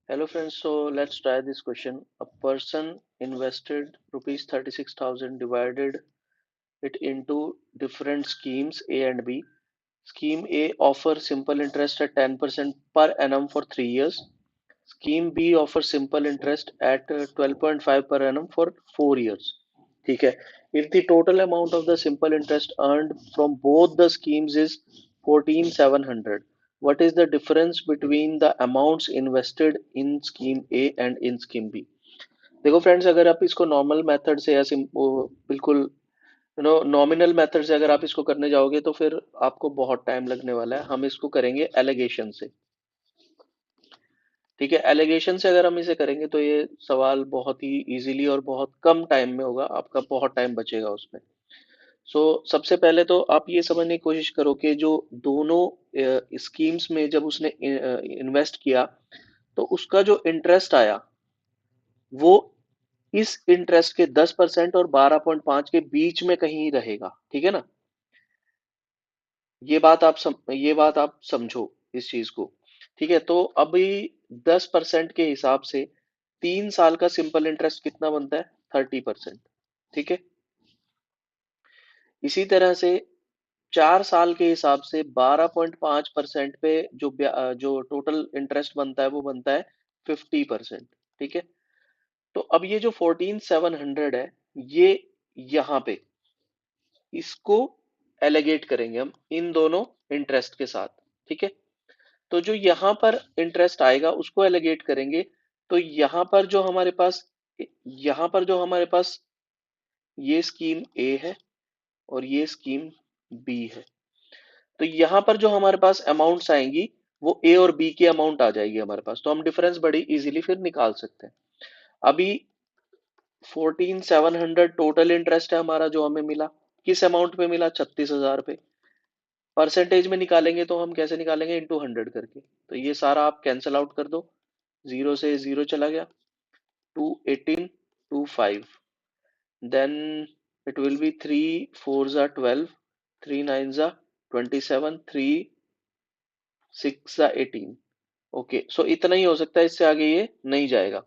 Hello friends, so let's try this question. A person invested rupees 36,000, divided it into different schemes A and B. Scheme A offers simple interest at 10% per annum for 3 years. Scheme B offers simple interest at 12.5 per annum for 4 years. ठीक है. If the total amount of the simple interest earned from both the schemes is 14,700, what is the difference between the amounts invested in scheme A and in scheme B? देखो friends, अगर आप इसको normal method से या बिल्कुल nominal method से अगर आप इसको करने जाओगे तो फिर आपको बहुत टाइम लगने वाला है. हम इसको करेंगे एलिगेशन से. ठीक है, एलिगेशन से अगर हम इसे करेंगे तो ये सवाल बहुत ही इजीली और बहुत कम टाइम में होगा, आपका बहुत टाइम बचेगा उसमें. सबसे पहले तो आप ये समझने की कोशिश करो कि जो दोनों स्कीम्स में जब उसने इन्वेस्ट किया तो उसका जो इंटरेस्ट आया वो इस इंटरेस्ट के 10% और 12.5 के बीच में कहीं रहेगा. ठीक है ना. ये बात आप समझो इस चीज को. ठीक है, तो अभी 10% के हिसाब से 3 साल का सिंपल इंटरेस्ट कितना बनता है? 30%. ठीक है. इसी तरह से 4 साल के हिसाब से 12.5% पे जो टोटल इंटरेस्ट बनता है वो बनता है 50%. ठीक है. तो अब ये जो 14,700 है, ये यहाँ पे इसको एलिगेट करेंगे हम इन दोनों इंटरेस्ट के साथ. ठीक है. तो जो यहाँ पर इंटरेस्ट आएगा उसको एलिगेट करेंगे. तो यहाँ पर जो हमारे पास ये स्कीम ए है और ये स्कीम बी है. तो यहाँ पर जो हमारे पास अमाउंट्स आएंगी वो ए और बी की अमाउंट आ जाएगी हमारे पास. तो हम डिफरेंस बड़ी इजीली फिर निकाल सकते हैं. अभी 14,700 टोटल इंटरेस्ट है हमारा जो हमें मिला. किस अमाउंट पे मिला? 36,000 पे. परसेंटेज में निकालेंगे तो हम कैसे निकालेंगे? इंटू 100 करके. तो ये सारा आप कैंसिल आउट कर दो. जीरो से जीरो चला गया. 218, 25. Then it will be 3 4s are 12, 3 9s are 27, 3 6 are 18. Okay, सो इतना ही हो सकता है, इससे आगे ये नहीं जाएगा.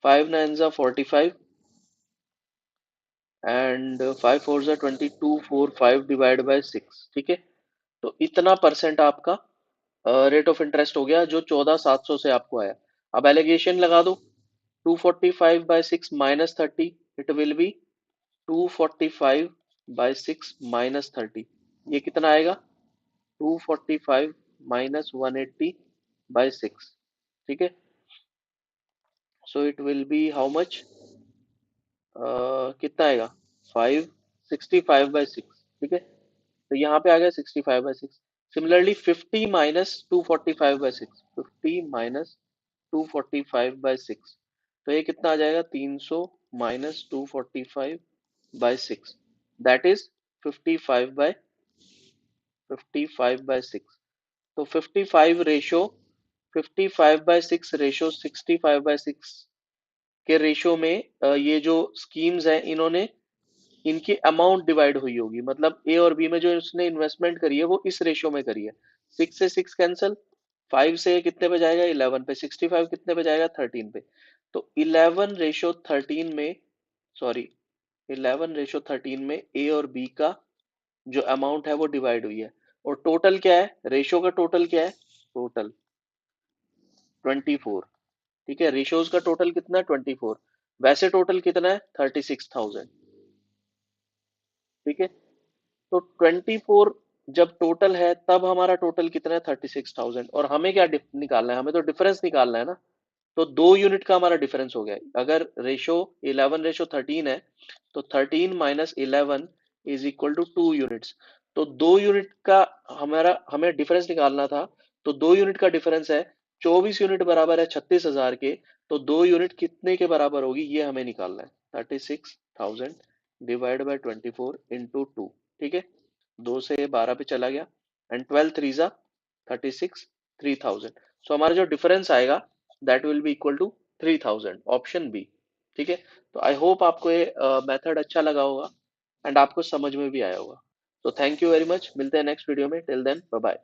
5 9s are 45 and 5 4s are 22, 4 5 divide by 6. ठीक है. तो इतना परसेंट आपका रेट ऑफ इंटरेस्ट हो गया जो 14,700 से आपको आया. अब एलिगेशन लगा दो. 245 by 6 minus 30, it will be 245 by 6 minus 30. ये कितना आएगा? 245 माइनस 180 बाय 6. ठीक है. So it will B how much? कितना आएगा? 565/6. ठीक है. तो यहाँ पे आ गया 65/6. Similarly 50 minus 245/6, 50 minus 245/6. तो ये कितना आ जाएगा? 300 माइनस 245/6. That is 55/6. तो 55/6 के रेशो में ये जो स्कीम्स हैं इन्होंने इनकी अमाउंट डिवाइड हुई होगी. मतलब ए और बी में जो उसने इन्वेस्टमेंट करी है वो इस रेशियो में करी है. 6 से 6 कैंसल. 5 से कितने पे जाएगा? 11 पे. 65 कितने पे जाएगा? 13 पे. तो 11/13 में, सॉरी, 11/13 में ए और बी का जो अमाउंट है वो डिवाइड हुई है. और टोटल क्या है? रेशियो का टोटल क्या है? टोटल 24. ठीक है. रेशियोज का टोटल कितना है? 24. वैसे टोटल कितना है? 36,000. ठीक है. तो 24 जब टोटल है तब हमारा टोटल कितना है? 36,000. और हमें क्या निकालना है? हमें तो डिफरेंस निकालना है ना. तो 2 यूनिट का हमारा डिफरेंस हो गया. अगर रेशो 11/13 है तो 13 minus 11 is equal to 2 units. तो 2 यूनिट का हमें डिफरेंस निकालना था. तो 2 यूनिट का डिफरेंस है 24 यूनिट बराबर है 36,000 के. तो 2 यूनिट कितने के बराबर होगी ये हमें निकालना है. 36,000 डिवाइड बाई 24 इंटू 2. ठीक है. 2 से 12 पे चला गया. एंड 12 3 36, 3,000. सो हमारा जो डिफरेंस आएगा that will be equal to 3,000. Option B. ठीक है. तो आई होप आपको ये मेथड अच्छा लगा होगा एंड आपको समझ में भी आया होगा. तो थैंक यू वेरी मच. मिलते हैं नेक्स्ट वीडियो में. Till then bye bye.